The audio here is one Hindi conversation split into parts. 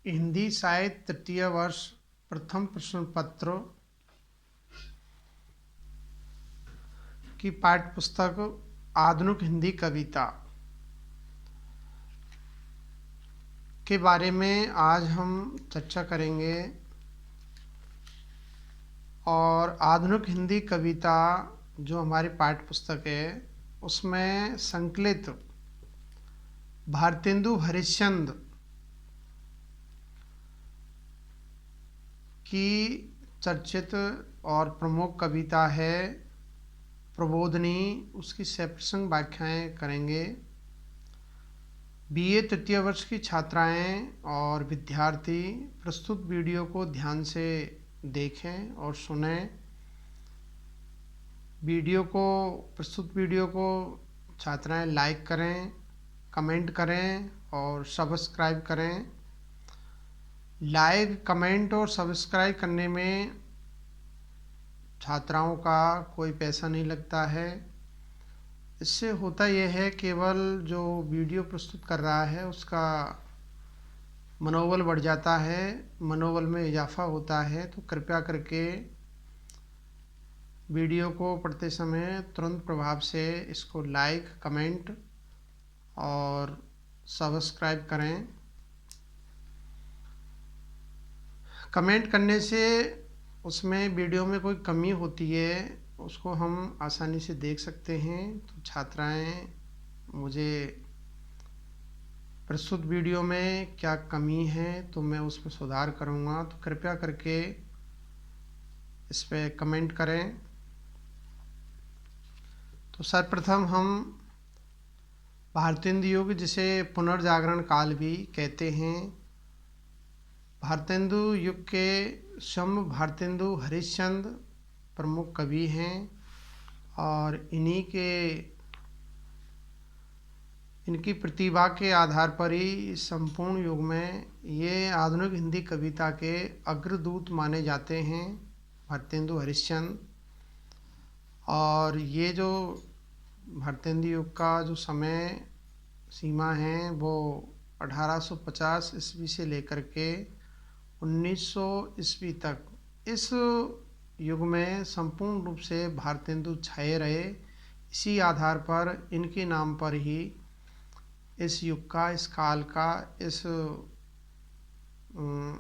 हिंदी साहित्य तृतीय वर्ष प्रथम प्रश्न पत्र की पाठ्य पुस्तक आधुनिक हिंदी कविता के बारे में आज हम चर्चा करेंगे। और आधुनिक हिंदी कविता जो हमारी पाठ्य पुस्तक है उसमें संकलित भारतेंदु हरिश्चंद्र की चर्चित और प्रमुख कविता है प्रबोधिनी। उसकी सप्रसंग व्याख्याएं करेंगे। बीए तृतीय वर्ष की छात्राएं और विद्यार्थी प्रस्तुत वीडियो को ध्यान से देखें और सुनें। प्रस्तुत वीडियो को छात्राएं लाइक करें, कमेंट करें और सब्सक्राइब करें। लाइक, कमेंट और सब्सक्राइब करने में छात्राओं का कोई पैसा नहीं लगता है। इससे होता यह है केवल जो वीडियो प्रस्तुत कर रहा है उसका मनोबल बढ़ जाता है, मनोबल में इजाफा होता है। तो कृपया करके वीडियो को पढ़ते समय तुरंत प्रभाव से इसको लाइक, कमेंट और सब्सक्राइब करें। कमेंट करने से उसमें वीडियो में कोई कमी होती है उसको हम आसानी से देख सकते हैं। तो छात्राएं मुझे प्रस्तुत वीडियो में क्या कमी है तो मैं उसमें सुधार करूंगा, तो कृपया करके इस पे कमेंट करें। तो सर्वप्रथम हम भारतेंदु युग, जिसे पुनर्जागरण काल भी कहते हैं, भारतेंदु युग के शम्भ भारतेंदु हरिश्चंद्र प्रमुख कवि हैं और इनकी प्रतिभा के आधार पर ही संपूर्ण युग में ये आधुनिक हिंदी कविता के अग्रदूत माने जाते हैं, भारतेंदु हरिश्चंद्र। और ये जो भारतेंदु युग का जो समय सीमा है वो 1850 ईस्वी से लेकर के 1900 ईस्वी तक, इस युग में संपूर्ण रूप से भारतेंदु छाए रहे। इसी आधार पर इनके नाम पर ही इस युग का, इस काल का, इस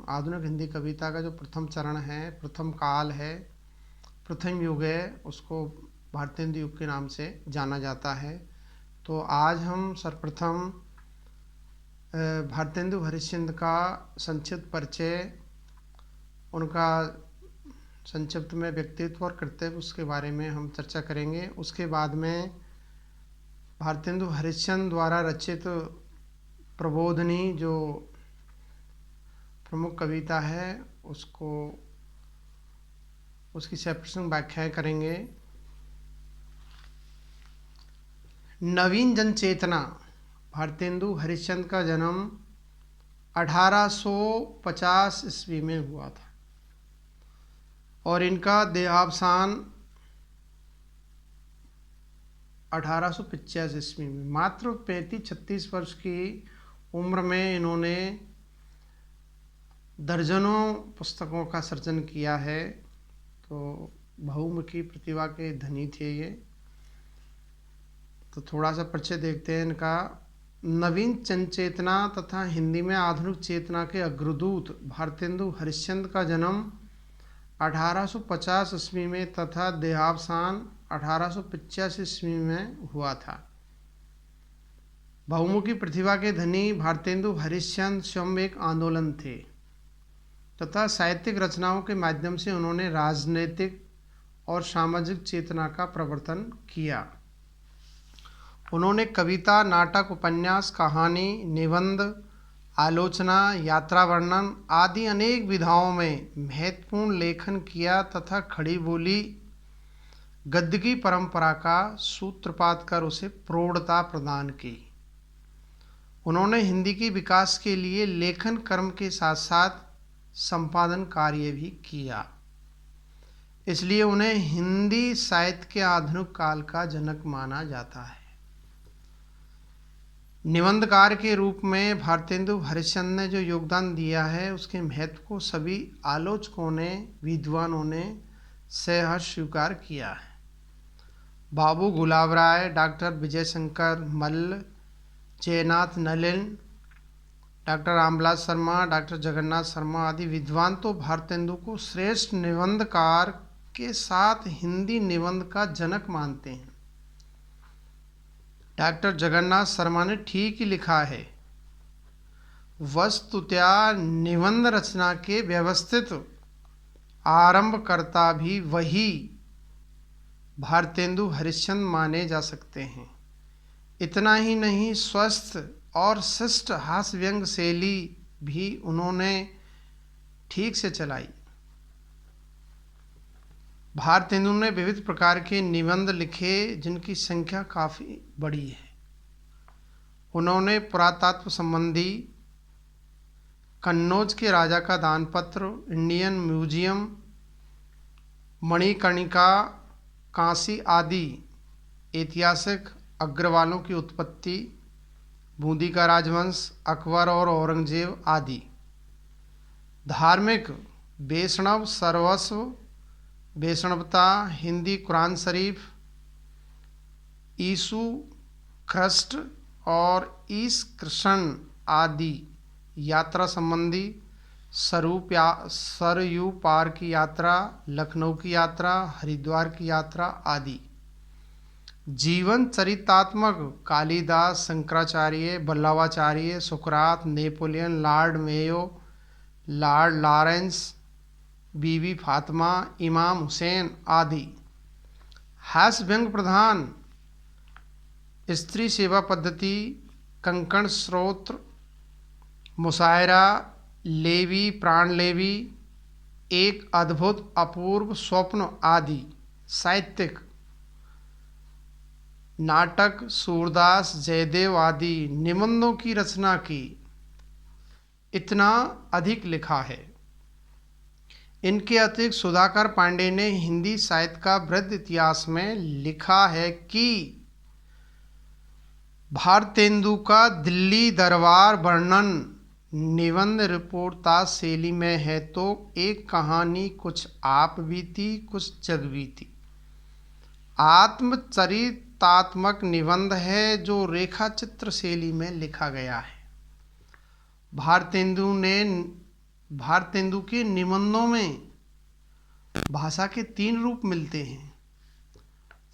आधुनिक हिंदी कविता का जो प्रथम चरण है, प्रथम काल है, प्रथम युग है, उसको भारतेंदु युग के नाम से जाना जाता है। तो आज हम सर्वप्रथम भारतेंदु हरिश्चंद्र का संक्षिप्त परिचय, उनका संक्षिप्त में व्यक्तित्व और कर्तव्य, उसके बारे में हम चर्चा करेंगे। उसके बाद में भारतेंदु हरिश्चंद्र द्वारा रचित प्रबोधिनी जो प्रमुख कविता है उसकी सप्रसंग व्याख्याएं करेंगे। नवीन जन चेतना। भारतेंदु हरिश्चंद्र का जन्म 1850 ईस्वी में हुआ था और इनका देहावसान 1885 ईस्वी में। मात्र 35-36 वर्ष की उम्र में इन्होंने दर्जनों पुस्तकों का सृजन किया है। तो बहुमुखी प्रतिभा के धनी थे ये। तो थोड़ा सा परिचय देखते हैं इनका। नवीन जन चेतना तथा हिंदी में आधुनिक चेतना के अग्रदूत भारतेंदु हरिश्चंद्र का जन्म 1850 ईस्वी में तथा देहावसान 1885 ईस्वी में हुआ था। बहुमुखी प्रतिभा के धनी भारतेंदु हरिश्चंद्र स्वयं एक आंदोलन थे तथा साहित्यिक रचनाओं के माध्यम से उन्होंने राजनीतिक और सामाजिक चेतना का प्रवर्तन किया। उन्होंने कविता, नाटक, उपन्यास, कहानी, निबंध, आलोचना, यात्रा वर्णन आदि अनेक विधाओं में महत्वपूर्ण लेखन किया तथा खड़ी बोली गद्य की परंपरा का सूत्रपात कर उसे प्रौढ़ता प्रदान की। उन्होंने हिंदी के विकास के लिए लेखन कर्म के साथ साथ संपादन कार्य भी किया। इसलिए उन्हें हिंदी साहित्य के आधुनिक काल का जनक माना जाता है। निबंधकार के रूप में भारतेंदु हरिश्चंद्र ने जो योगदान दिया है उसके महत्व को सभी आलोचकों ने, विद्वानों ने सहर्ष स्वीकार किया है। बाबू गुलाब राय, डॉक्टर विजय शंकर मल्ल, जयनाथ नलिन, डॉक्टर रामविलास शर्मा, डॉक्टर जगन्नाथ शर्मा आदि विद्वान तो भारतेंदु को श्रेष्ठ निबंधकार के साथ हिंदी निबंध का जनक मानते हैं। डॉक्टर जगन्नाथ शर्मा ने ठीक ही लिखा है, वस्तुतः निबंध रचना के व्यवस्थित आरंभकर्ता भी वही भारतेंदु हरिश्चंद्र माने जा सकते हैं। इतना ही नहीं, स्वस्थ और शिष्ट हास्य व्यंग शैली भी उन्होंने ठीक से चलाई। भारतेंदु ने विविध प्रकार के निबंध लिखे जिनकी संख्या काफ़ी बड़ी है। उन्होंने पुरातत्व संबंधी, कन्नौज के राजा का दानपत्र, इंडियन म्यूजियम, मणिकर्णिका, काशी आदि ऐतिहासिक अग्रवालों की उत्पत्ति, बूंदी का राजवंश, अकबर और औरंगजेब आदि, धार्मिक, वैष्णव सर्वस्व, वैष्णवता, हिंदी कुरान शरीफ, यीशु ख्रिस्ट और ईस कृष्ण आदि, यात्रा संबंधी, सरयू पार की यात्रा, लखनऊ की यात्रा, हरिद्वार की यात्रा आदि, जीवन चरितात्मक, कालिदास, शंकराचार्य, वल्लभाचार्य, सुकरात, Napoleon, Lord Mayo, Lord Lawrence, Bibi Fatima, Imam Hussain आदि, हास्य व्यंग प्रधान, स्त्री सेवा पद्धति, कंकण स्रोत्र, मुशायरा, लेवी प्राण लेवी, एक अद्भुत अपूर्व स्वप्न आदि, साहित्यिक, नाटक, सूरदास, जयदेव आदि निबंधों की रचना की। इतना अधिक लिखा है। इनके अतिरिक्त सुधाकर पांडे ने हिंदी साहित्य का वृद्ध इतिहास में लिखा है कि भारतेंदु का दिल्ली दरबार वर्णन निबंध रिपोर्टाज शैली में है तो एक कहानी कुछ आप बीती कुछ जग बीती, आत्मचरितात्मक निबंध है जो रेखा चित्र शैली में लिखा गया है। भारतेंदु के निबंधों में भाषा के 3 रूप मिलते हैं,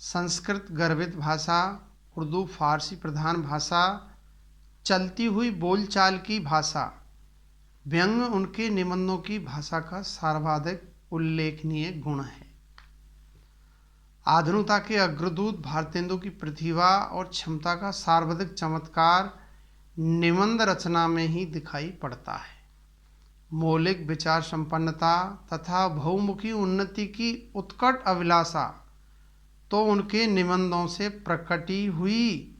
संस्कृत गर्भित भाषा, उर्दू फारसी प्रधान भाषा, चलती हुई बोलचाल की भाषा। व्यंग उनके निबंधों की भाषा का सर्वाधिक उल्लेखनीय गुण है। आधुनिकता के अग्रदूत भारतेंदु की प्रतिभा और क्षमता का सर्वाधिक चमत्कार निबंध रचना में ही दिखाई पड़ता है। मौलिक विचार संपन्नता तथा बहुमुखी उन्नति की उत्कट अभिलाषा तो उनके निबंधों से प्रकटी हुई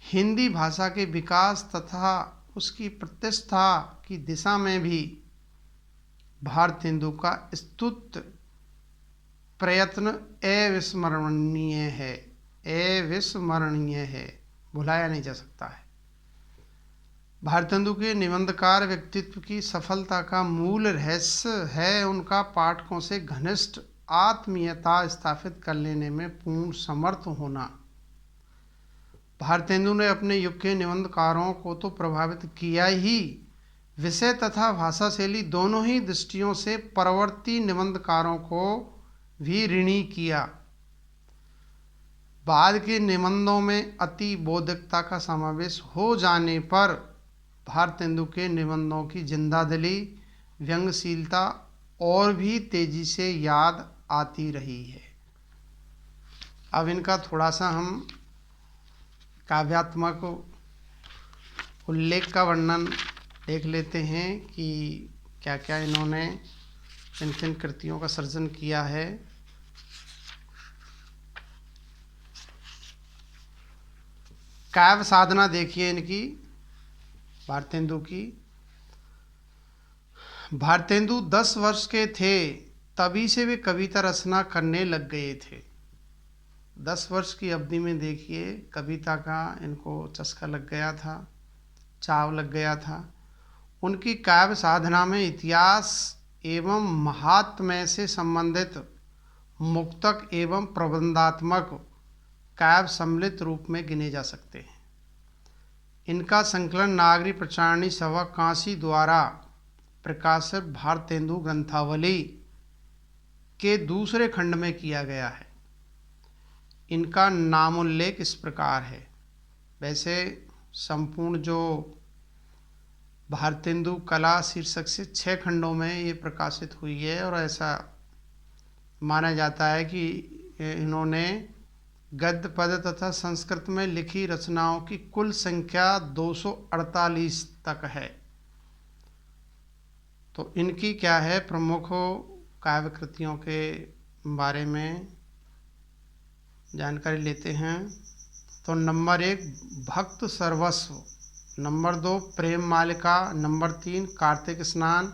हिंदी भाषा के विकास तथा उसकी प्रतिष्ठा की दिशा में भी भारतेंदु का स्तुत्य प्रयत्न अविस्मरणीय है, भुलाया नहीं जा सकता है। भारतेंदु के निबंधकार व्यक्तित्व की सफलता का मूल रहस्य है उनका पाठकों से घनिष्ठ आत्मीयता स्थापित कर लेने में पूर्ण समर्थ होना। भारतेंदु ने अपने युग के निबंधकारों को तो प्रभावित किया ही, विषय तथा भाषा शैली दोनों ही दृष्टियों से परवर्ती निबंधकारों को भी ऋणी किया। बाद के निबंधों में अति बौद्धिकता का समावेश हो जाने पर भारतेंदु के निबंधों की जिंदादिली, व्यंग्यशीलता और भी तेजी से याद आती रही है। अब इनका थोड़ा सा हम काव्यात्मक उल्लेख का वर्णन देख लेते हैं कि क्या क्या इन्होंने किन किन कृतियों का सृजन किया है। काव्य साधना देखिए इनकी, भारतेंदु की। भारतेंदु 10 वर्ष के थे तभी से वे कविता रचना करने लग गए थे। 10 वर्ष की अवधि में देखिए कविता का इनको चस्का लग गया था, चाव लग गया था। उनकी काव्य साधना में इतिहास एवं महात्म्य से संबंधित मुक्तक एवं प्रबंधात्मक काव्य सम्मिलित रूप में गिने जा सकते हैं। इनका संकलन नागरी प्रचारणी सभा काशी द्वारा प्रकाशित भारतेंदु ग्रंथावली के दूसरे खंड में किया गया है। इनका नामोल्लेख इस प्रकार है। वैसे संपूर्ण जो भारतेंदु कला शीर्षक से 6 खंडों में ये प्रकाशित हुई है और ऐसा माना जाता है कि इन्होंने गद्य पद्य तथा संस्कृत में लिखी रचनाओं की कुल संख्या 248 तक है। तो इनकी क्या है प्रमुख काव्य कृतियों के बारे में जानकारी लेते हैं। तो नंबर 1 भक्त सर्वस्व, नंबर 2 प्रेम मालिका, नंबर 3 कार्तिक स्नान,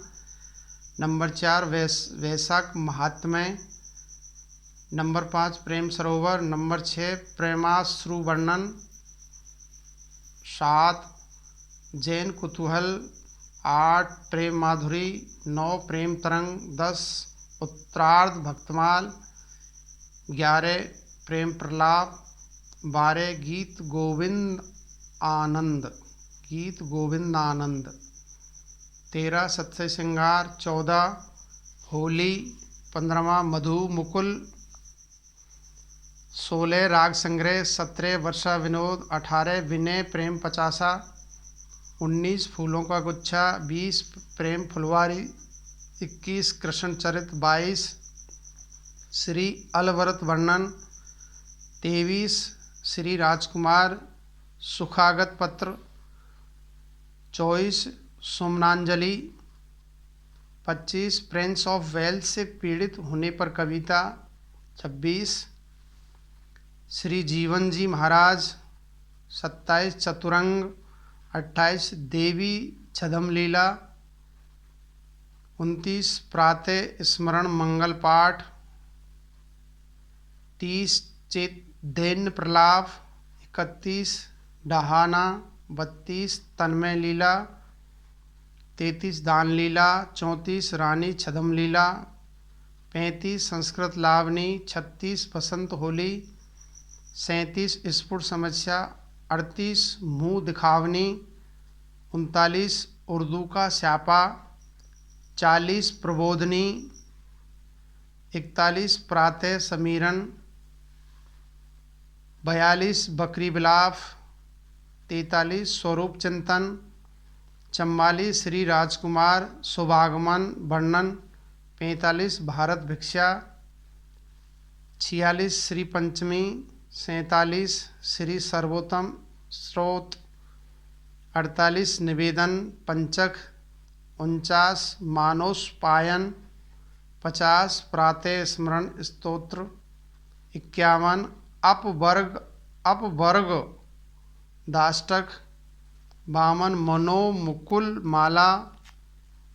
नंबर 4 वैशाख महात्म्य, नंबर 5 प्रेम सरोवर, नंबर 6 प्रेमाश्रु वर्णन, 7 जैन कुतूहल, 8 प्रेम माधुरी, 9 प्रेम तरंग, 10 उत्तरार्ध भक्तमाल, 11 प्रेम प्रलाप, 12 गीत गोविंद आनंद, 13 सत्य श्रृंगार, 14 होली, 15वां मधु मुकुल, 16 राग संग्रह, 17 वर्षा विनोद, 18 विनय प्रेम पचासा, 19 फूलों का गुच्छा, 20 प्रेम फुलवारी, 21 कृष्ण चरित, 22 श्री अलवरत वर्णन, 23 श्री राजकुमार सुखागत पत्र, 24 सुमनांजलि, 25 प्रिंस ऑफ वेल्स से पीड़ित होने पर कविता, 26 श्री जीवन जी महाराज, 27 चतुरंग, 28 देवी छदम लीला, 29 प्रातः स्मरण मंगल पाठ, 30 दैन्य प्रलाप, 31 डहाना, 32 तन्मय लीला, 33 दान लीला, 34 रानी छदम लीला, 35 संस्कृत लावनी, 36 बसंत होली, 37 स्फुट समस्या, 38 मुँह दिखावनी, 39 उर्दू का स्यापा, 40 प्रबोधनी, 41 प्रातः समीरन, 42 बकरी बिलाप, 43 स्वरूप चिंतन, 44 श्री राजकुमार शुभागमन वर्णन, 45 भारत भिक्षा, 46 श्री पंचमी, 47 श्री सर्वोत्तम स्रोत, 48 निवेदन पंचक, 49 मानोस पायन, 50 प्रातः स्मरण स्तोत्र, 51 अपवर्ग दाष्टक, 52 मनो मुकुल माला,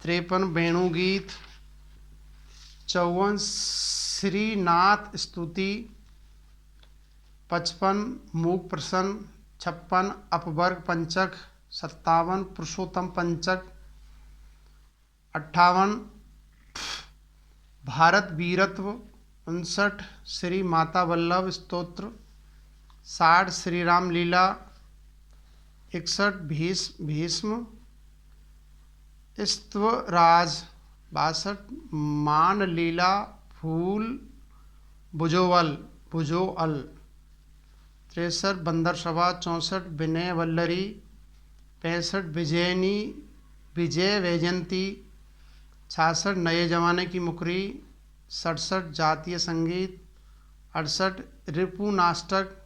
53 वेणुगीत, 54 श्रीनाथ स्तुति, 55 मूक प्रसन्न, 56 अपवर्ग पंचक, 57 पुरुषोत्तम पंचक, 58 भारत वीरत्व, 59 श्री माता वल्लभ स्तोत्र, 60 श्री राम लीला, 61 भीष्म स्तवराज, 62 मान लीला फूल भुजोअल, 63 बंदर सभा, 64 विनय वल्लरी, 65 विजयनी विजय वैजयंती, 66 नए जमाने की मुकरी, 67 जातीय संगीत, 68 रिपु नाटक,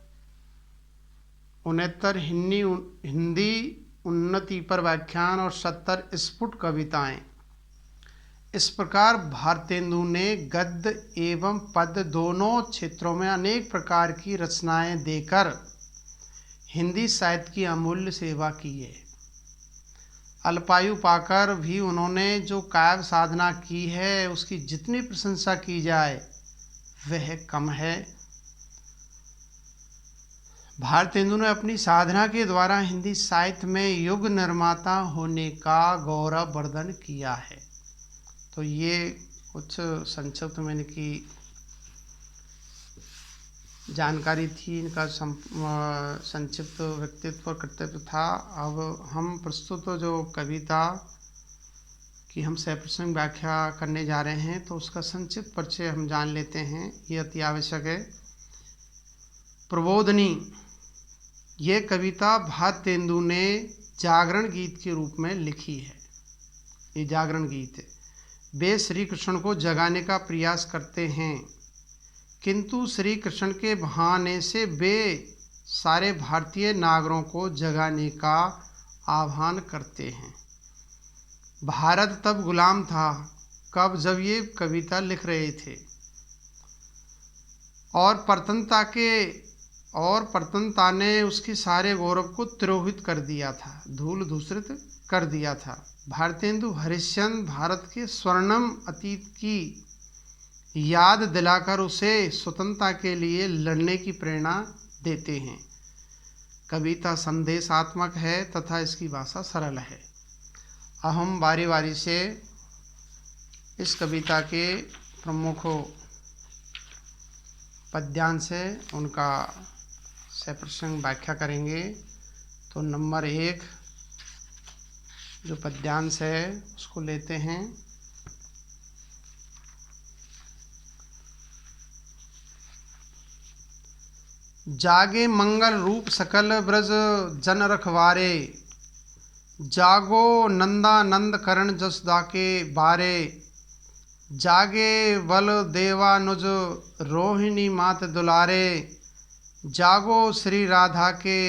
69 हिंदी उन्नति पर व्याख्यान और 70 स्फुट कविताएं। इस प्रकार भारतेंदु ने गद्य एवं पद्य दोनों क्षेत्रों में अनेक प्रकार की रचनाएं देकर हिंदी साहित्य की अमूल्य सेवा की है। अल्पायु पाकर भी उन्होंने जो काव्य साधना की है उसकी जितनी प्रशंसा की जाए वह कम है। भारतेंदु ने अपनी साधना के द्वारा हिंदी साहित्य में युग निर्माता होने का गौरव वर्धन किया है। तो ये कुछ संक्षिप्त में इनकी जानकारी थी, इनका संक्षिप्त व्यक्तित्व और कर्तव्य था। अब हम प्रस्तुत जो कविता की हम सप्रसंग व्याख्या करने जा रहे हैं तो उसका संक्षिप्त परिचय हम जान लेते हैं, ये अति आवश्यक है। प्रबोधनी, ये कविता भारतेंदु ने जागरण गीत के रूप में लिखी है। ये जागरण गीत है। वे श्री कृष्ण को जगाने का प्रयास करते हैं, किंतु श्री कृष्ण के बहाने से वे सारे भारतीय नागरों को जगाने का आह्वान करते हैं। भारत तब गुलाम था कब जब ये कविता लिख रहे थे, और प्रतनता ने उसके सारे गौरव को तिरोहित कर दिया था, धूल धूसरित कर दिया था। भारतेंदु हरिश्चंद्र भारत के स्वर्णिम अतीत की याद दिलाकर उसे स्वतंत्रता के लिए लड़ने की प्रेरणा देते हैं। कविता संदेशात्मक है तथा इसकी भाषा सरल है। अब हम बारी बारी से इस कविता के प्रमुख पद्यांश है उनका सप्रसंग व्याख्या करेंगे। तो नंबर 1 जो पद्यांश है उसको लेते हैं। जागे मंगल रूप सकल ब्रज जन रखवारे, जागो नंदानंद करण जसदा के बारे, जागे बल देवानुज रोहिणी मात दुलारे, जागो श्री राधा के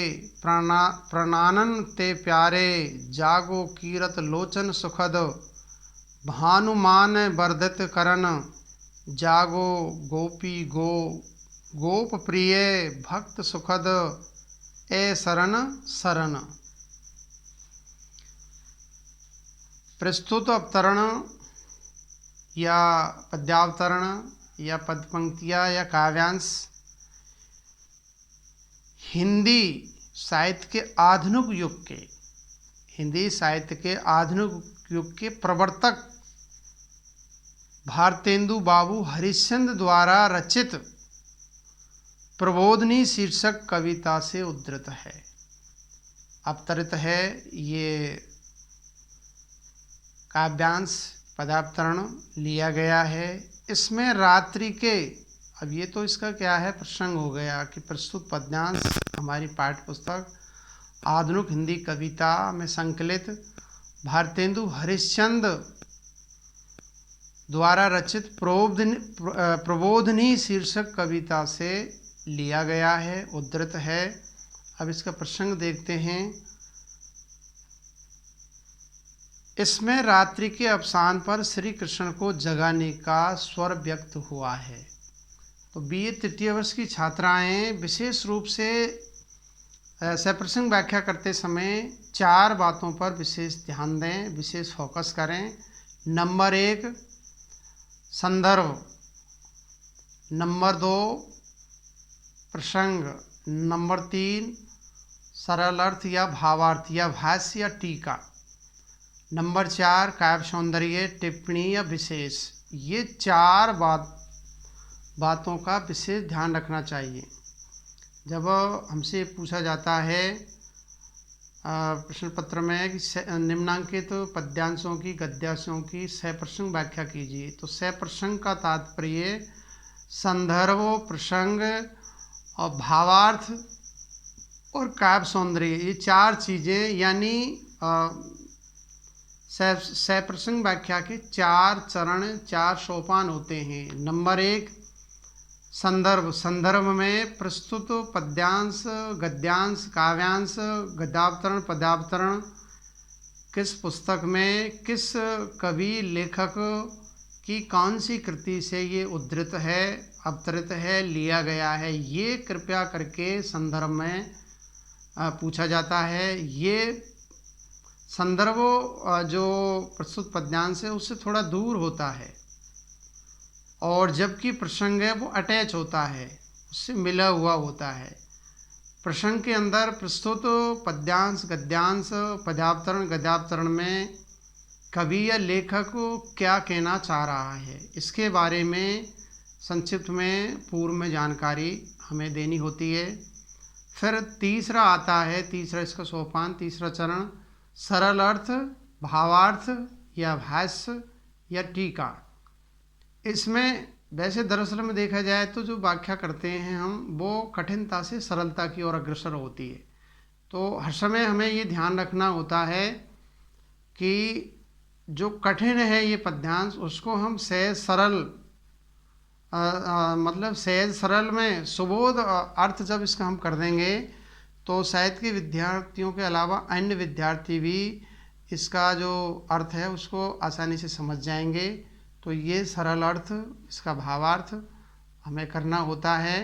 प्रणानन ते प्यारे, जागो कीरत लोचन सुखद भानुमान वर्धित करन, जागो गोपी गोप प्रिय भक्त सुखद ए शरण शरण। प्रस्तुत अवतरण या पद्यावतरण या पद पंक्तियाँ या काव्यांश हिंदी साहित्य के आधुनिक युग के प्रवर्तक भारतेंदु बाबू हरिश्चंद्र द्वारा रचित प्रबोधनी शीर्षक कविता से उद्धृत है, अवतरित है। ये काव्यांश पदावतरण लिया गया है। इसमें रात्रि के, अब ये तो इसका क्या है प्रसंग हो गया कि प्रस्तुत पद्यांश हमारी पाठ्य पुस्तक आधुनिक हिंदी कविता में संकलित भारतेंदु हरिश्चंद्र द्वारा रचित प्रबोधनी शीर्षक कविता से लिया गया है, उद्धृत है। अब इसका प्रसंग देखते हैं। इसमें रात्रि के अवसान पर श्री कृष्ण को जगाने का स्वर व्यक्त हुआ है। तो BA तृतीय वर्ष की छात्राएं विशेष रूप से सप्रसंग व्याख्या करते समय 4 बातों पर विशेष ध्यान दें, विशेष फोकस करें। नंबर 1 संदर्भ, नंबर 2 प्रसंग, नंबर 3 सरल अर्थ या भावार्थ या भाष्य या टीका, नंबर 4 काव्य सौंदर्य टिप्पणी या विशेष। ये 4 बातों का विशेष ध्यान रखना चाहिए। जब हमसे पूछा जाता है प्रश्न पत्र में कि निम्नांकित पद्यांशों की गद्यांशों की सप्रसंग व्याख्या कीजिए, तो सप्रसंग का तात्पर्य संदर्भ, प्रसंग और भावार्थ और काव्य सौंदर्य, ये 4 चीज़ें यानी सप्रसंग व्याख्या के 4 चरण 4 सोपान होते हैं। नंबर 1 संदर्भ, संदर्भ में प्रस्तुत पद्यांश, गद्यांश, काव्यांश, गद्यावतरण, पद्यावतरण किस पुस्तक में, किस कवि लेखक की कौन सी कृति से ये उद्धृत है, अवतरित है, लिया गया है, ये कृपया करके संदर्भ में पूछा जाता है। ये संदर्भ जो प्रस्तुत पद्यांश है उससे थोड़ा दूर होता है, और जबकि प्रसंग है वो अटैच होता है, उससे मिला हुआ होता है। प्रसंग के अंदर प्रस्तुत पद्यांश गद्यांश पद्यावतरण गद्यावतरण में कवि या लेखक क्या कहना चाह रहा है, इसके बारे में संक्षिप्त में पूर्व में जानकारी हमें देनी होती है। फिर तीसरा आता है, तीसरा इसका सोपान, तीसरा चरण, सरल अर्थ, भावार्थ या भाष्य या टीका। इसमें वैसे दरअसल में देखा जाए तो जो व्याख्या करते हैं हम, वो कठिनता से सरलता की ओर अग्रसर होती है। तो हर समय हमें ये ध्यान रखना होता है कि जो कठिन है ये पद्यांश, उसको हम सहज सरल मतलब सहज सरल में सुबोध अर्थ जब इसका हम कर देंगे तो शायद के विद्यार्थियों के अलावा अन्य विद्यार्थी भी इसका जो अर्थ है उसको आसानी से समझ जाएंगे। तो ये सरल अर्थ, इसका भावार्थ हमें करना होता है।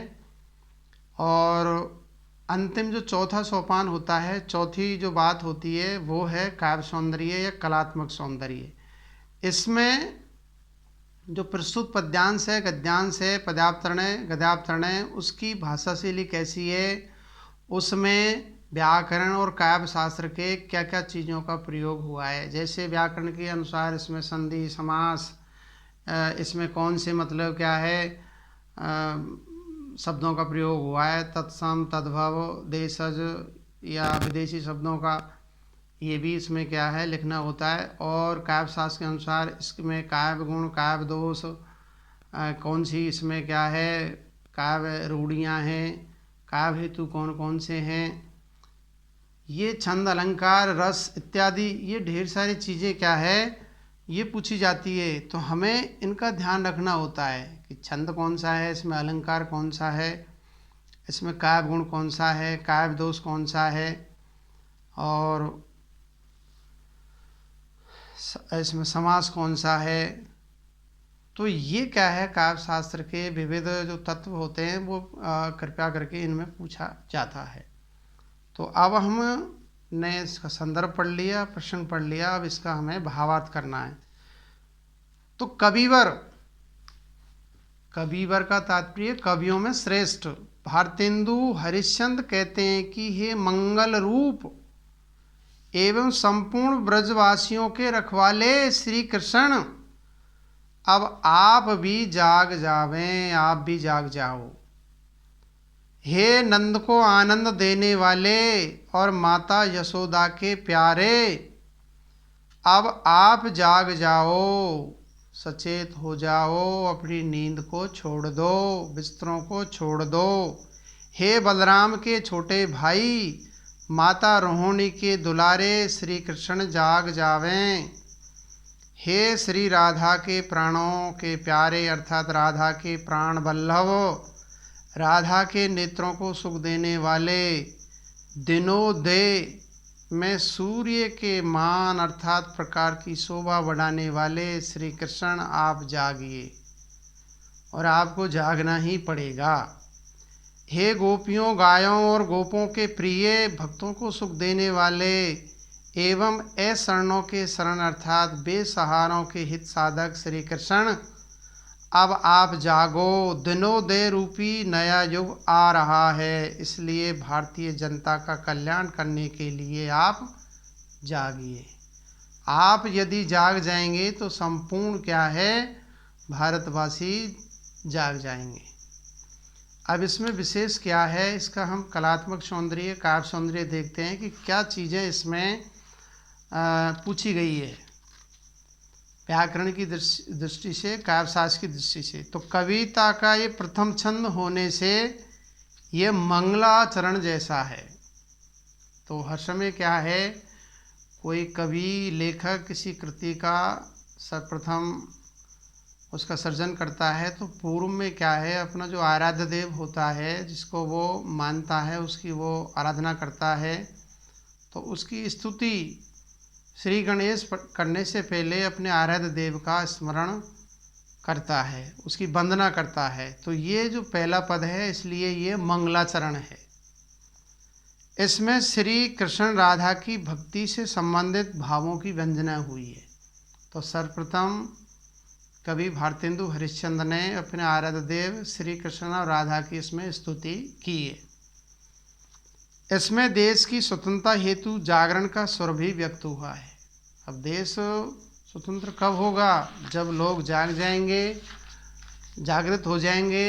और अंतिम जो चौथा सोपान होता है, चौथी जो बात होती है वो है काव्य सौंदर्य या कलात्मक सौंदर्य। इसमें जो प्रस्तुत पद्यांश है, गद्यांश है, पद्यावतरण है, गद्यावतरण है, उसकी भाषा शैली कैसी है, उसमें व्याकरण और काव्य शास्त्र के क्या क्या चीज़ों का प्रयोग हुआ है। जैसे व्याकरण के अनुसार इसमें संधि समास, इसमें कौन से मतलब क्या है शब्दों का प्रयोग हुआ है, तत्सम तद्भव देशज या विदेशी शब्दों का, ये भी इसमें क्या है लिखना होता है। और काव्य शास्त्र के अनुसार इसमें काव्य गुण, काव्य दोष, कौन सी इसमें क्या है काव्य रूढ़ियाँ हैं, काव्य हेतु कौन कौन से हैं, ये छंद अलंकार रस इत्यादि, ये ढेर सारी चीज़ें क्या है ये पूछी जाती है। तो हमें इनका ध्यान रखना होता है कि छंद कौन सा है, इसमें अलंकार कौन सा है, इसमें काव्य गुण कौन सा है, काव्य दोष कौन सा है, और इसमें समास कौन सा है। तो ये क्या है काव्य शास्त्र के विविध जो तत्व होते हैं वो कृपया करके इनमें पूछा जाता है। तो अब हमने इसका संदर्भ पढ़ लिया, प्रसंग पढ़ लिया, अब इसका हमें भावार्थ करना है। तो कविवर, कविवर का तात्पर्य कवियों में श्रेष्ठ। भारतेंदु हरिश्चंद्र कहते हैं कि हे मंगल रूप एवं संपूर्ण ब्रजवासियों के रखवाले श्री कृष्ण, अब आप भी जाग जावें, आप भी जाग जाओ। हे नंद को आनंद देने वाले और माता यशोदा के प्यारे, अब आप जाग जाओ, सचेत हो जाओ, अपनी नींद को छोड़ दो, बिस्तरों को छोड़ दो। हे बलराम के छोटे भाई, माता रोहिणी के दुलारे श्री कृष्ण जाग जावें। हे श्री राधा के प्राणों के प्यारे अर्थात राधा के प्राण वल्लभ, राधा के नेत्रों को सुख देने वाले, दिनोदय में सूर्य के मान अर्थात प्रकार की शोभा बढ़ाने वाले श्री कृष्ण, आप जागिए और आपको जागना ही पड़ेगा। हे गोपियों गायों और गोपों के प्रिय, भक्तों को सुख देने वाले एवं अशरणों के शरण अर्थात बेसहारों के हित साधक श्री कृष्ण, अब आप जागो, दिनोदय रूपी नया युग आ रहा है, इसलिए भारतीय जनता का कल्याण करने के लिए आप जागिए। आप यदि जाग जाएंगे तो संपूर्ण क्या है भारतवासी जाग जाएंगे। अब इसमें विशेष क्या है, इसका हम कलात्मक सौंदर्य काव्य सौंदर्य देखते हैं कि क्या चीज़ें इसमें पूछी गई है व्याकरण की दृष्टि से, काव्यशास्त्र की दृष्टि से। तो कविता का ये प्रथम छंद होने से ये मंगलाचरण जैसा है। तो हर समय क्या है, कोई कवि लेखक किसी कृति का सर्वप्रथम उसका सर्जन करता है तो पूर्व में क्या है अपना जो आराध्य देव होता है जिसको वो मानता है उसकी वो आराधना करता है, तो उसकी स्तुति श्री गणेश करने से पहले अपने आराध्य देव का स्मरण करता है, उसकी वंदना करता है। तो ये जो पहला पद है इसलिए ये मंगलाचरण है। इसमें श्री कृष्ण राधा की भक्ति से संबंधित भावों की व्यंजना हुई है। तो सर्वप्रथम कवि भारतेंदु हरिश्चंद्र ने अपने आराध्य देव श्री कृष्ण और राधा की इसमें स्तुति की है। इसमें देश की स्वतंत्रता हेतु जागरण का स्वर भी व्यक्त हुआ है। अब देश स्वतंत्र कब होगा? जब लोग जाग जाएंगे, जागृत हो जाएंगे,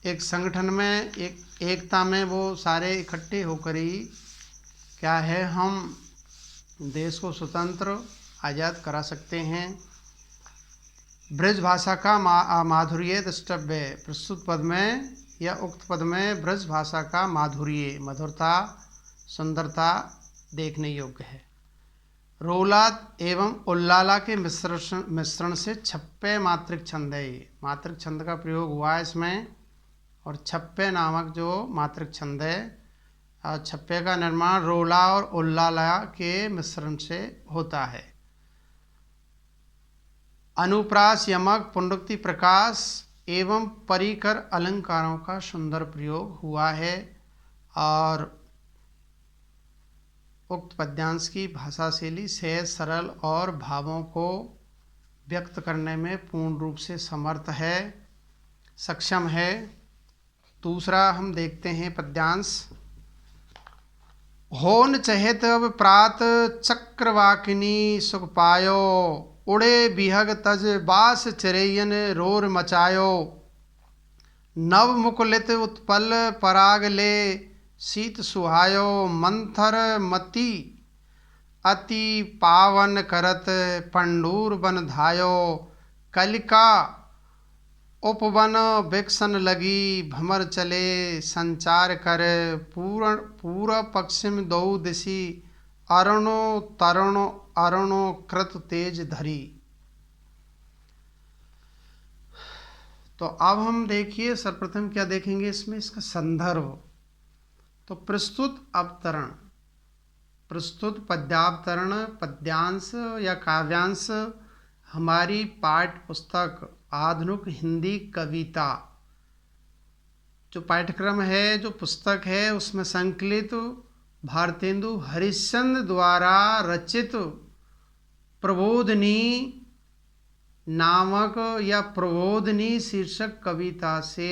एक संगठन में, एक एकता में वो सारे इकट्ठे होकर ही क्या है, हम देश को स्वतंत्र आज़ाद करा सकते हैं। ब्रज भाषा का माधुर्य द्रष्टव्य। प्रस्तुत पद में या उक्त पद में ब्रज भाषा का माधुर्य, मधुरता, सुंदरता देखने योग्य है। रोलात एवं उल्लाला के मिश्रण से छप्पे मात्रिक छंद है। ये मात्रिक छंद का प्रयोग हुआ है इसमें, और छप्पे नामक जो मात्रिक छंद है, छप्पे का निर्माण रोला और उल्लाला के मिश्रण से होता है। अनुप्रास, यमक, पुनरुक्ति, प्रकाश एवं परिकर अलंकारों का सुंदर प्रयोग हुआ है। और उक्त पद्यांश की भाषा शैली सहज, सरल और भावों को व्यक्त करने में पूर्ण रूप से समर्थ है, सक्षम है। दूसरा हम देखते हैं पद्यांश। होन चहेत अब प्रात चक्रवाकिनी सुख पायो, उड़े बिहग तज बास चिरैयन रोर मचायो, नव मुकुलित उत्पल पराग ले शीत सुहायो, मंथर मति अति पावन करत पंडूर बन धायो, कलिका उपवन विकसन लगी भमर चले संचार कर, पूर्व पश्चिम दो दिशि अरुणो तरुणो अरुणो कृत तेज धरी। तो अब हम देखिए सर्वप्रथम क्या देखेंगे इसमें, इसका संदर्भ। तो प्रस्तुत अवतरण, प्रस्तुत पद्यावतरण, पद्यांश या काव्यांश हमारी पाठ्य पुस्तक आधुनिक हिंदी कविता जो पाठ्यक्रम है, जो पुस्तक है, उसमें संकलित भारतेंदु हरिश्चंद्र द्वारा रचित प्रबोधिनी नामक या प्रबोधिनी शीर्षक कविता से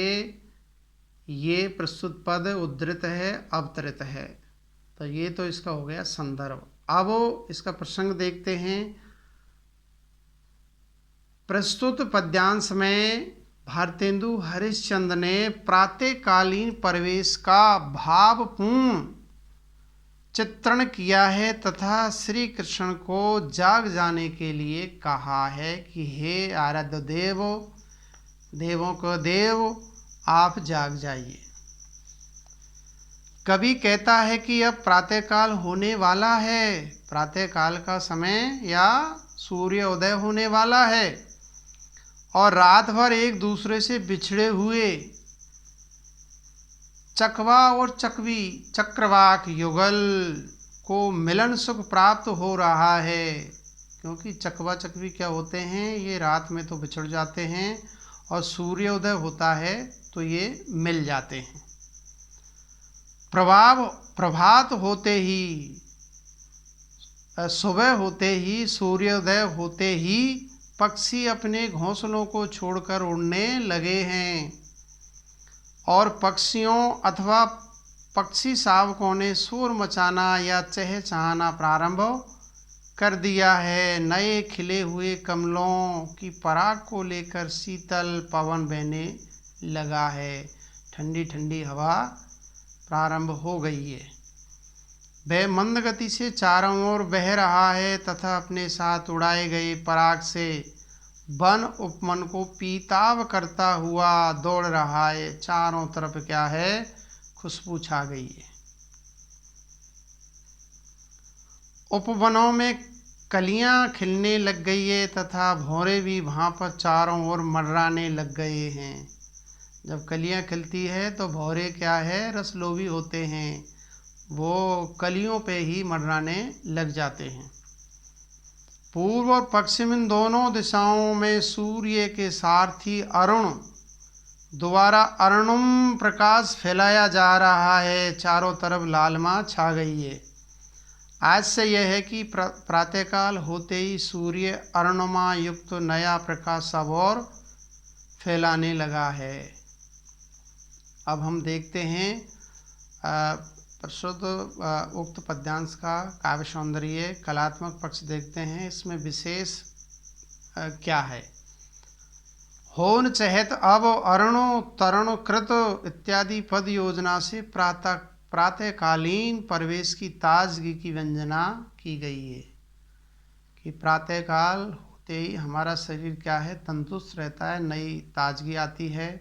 ये प्रस्तुत पद उद्धृत है, अवतरित है। तो ये तो इसका हो गया संदर्भ। अब इसका प्रसंग देखते हैं। प्रस्तुत पद्यांश में भारतेंदु हरिश्चंद्र ने प्रातःकालीन परिवेश का भावपूर्ण चित्रण किया है तथा श्री कृष्ण को जाग जाने के लिए कहा है कि हे आराध्य देव, देवों को देव, आप जाग जाइए। कवि कहता है कि अब प्रातःकाल होने वाला है, प्रातःकाल का समय या सूर्य उदय होने वाला है, और रात भर एक दूसरे से बिछड़े हुए चकवा और चकवी, चक्रवाक युगल को मिलन सुख प्राप्त हो रहा है। क्योंकि चकवा चकवी क्या होते हैं, ये रात में तो बिछड़ जाते हैं और सूर्योदय होता है तो ये मिल जाते हैं। प्रभात होते ही, सुबह होते ही, सूर्योदय होते ही पक्षी अपने घोंसलों को छोड़कर उड़ने लगे हैं, और पक्षियों अथवा पक्षी शावकों ने शोर मचाना या चहचहाना प्रारंभ कर दिया है। नए खिले हुए कमलों की पराग को लेकर शीतल पवन बहने लगा है, ठंडी ठंडी हवा प्रारंभ हो गई है। वह मंद गति से चारों ओर बह रहा है तथा अपने साथ उड़ाए गए पराग से वन उपवन को पीताव करता हुआ दौड़ रहा है। चारों तरफ क्या है, खुशबू छा गई है। उपवनों में कलियां खिलने लग गई है तथा भौरे भी वहाँ पर चारों ओर मंडराने लग गए हैं। जब कलियां खिलती है तो भौरे क्या है, रसलोभी होते हैं, वो कलियों पे ही मंडराने लग जाते हैं। पूर्व और पश्चिम इन दोनों दिशाओं में सूर्य के सारथी अरुण द्वारा अरुणम प्रकाश फैलाया जा रहा है। चारों तरफ लालिमा छा गई है। आज से यह है कि प्रातःकाल होते ही सूर्य अरुणिमा युक्त नया प्रकाश सब और फैलाने लगा है। अब हम देखते हैं प्रस्तुत उक्त पद्यांश का काव्य सौंदर्य कलात्मक पक्ष देखते हैं। इसमें विशेष क्या है। होन चहत अब अरणो तरणो कृत इत्यादि पद योजना से प्रातःकालीन प्रवेश की ताजगी की व्यंजना की गई है कि प्रातःकाल होते ही हमारा शरीर क्या है, तंदुरुस्त रहता है, नई ताजगी आती है।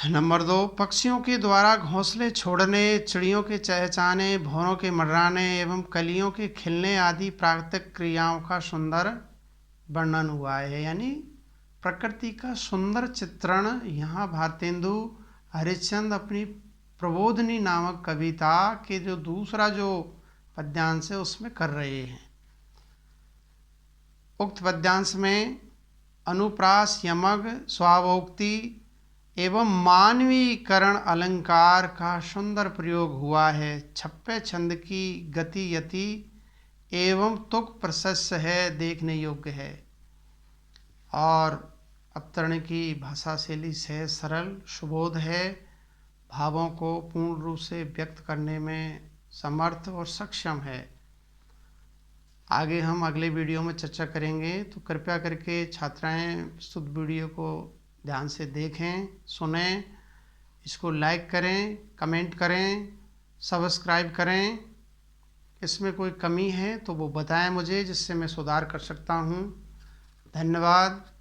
नंबर 2, पक्षियों के द्वारा घोंसले छोड़ने, चिड़ियों के चहचहाने, भौरों के मंडराने एवं कलियों के खिलने आदि प्राकृतिक क्रियाओं का सुंदर वर्णन हुआ है। यानी प्रकृति का सुंदर चित्रण यहाँ भारतेंदु हरिश्चंद्र अपनी प्रबोधिनी नामक कविता के जो दूसरा जो पद्यांश है उसमें कर रहे हैं। उक्त पद्यांश में अनुप्रास, यमक, स्वावोक्ति एवं मानवीकरण अलंकार का सुंदर प्रयोग हुआ है। छप्पे छंद की गति यति एवं तुक प्रशस्त है, देखने योग्य है। और अवतरण की भाषा शैली सहज सरल सुबोध है, भावों को पूर्ण रूप से व्यक्त करने में समर्थ और सक्षम है। आगे हम अगले वीडियो में चर्चा करेंगे, तो कृपया करके छात्राएं प्रस्तुत वीडियो को ध्यान से देखें, सुनें, इसको लाइक करें, कमेंट करें, सब्सक्राइब करें। इसमें कोई कमी है तो वो बताएं मुझे, जिससे मैं सुधार कर सकता हूं। धन्यवाद।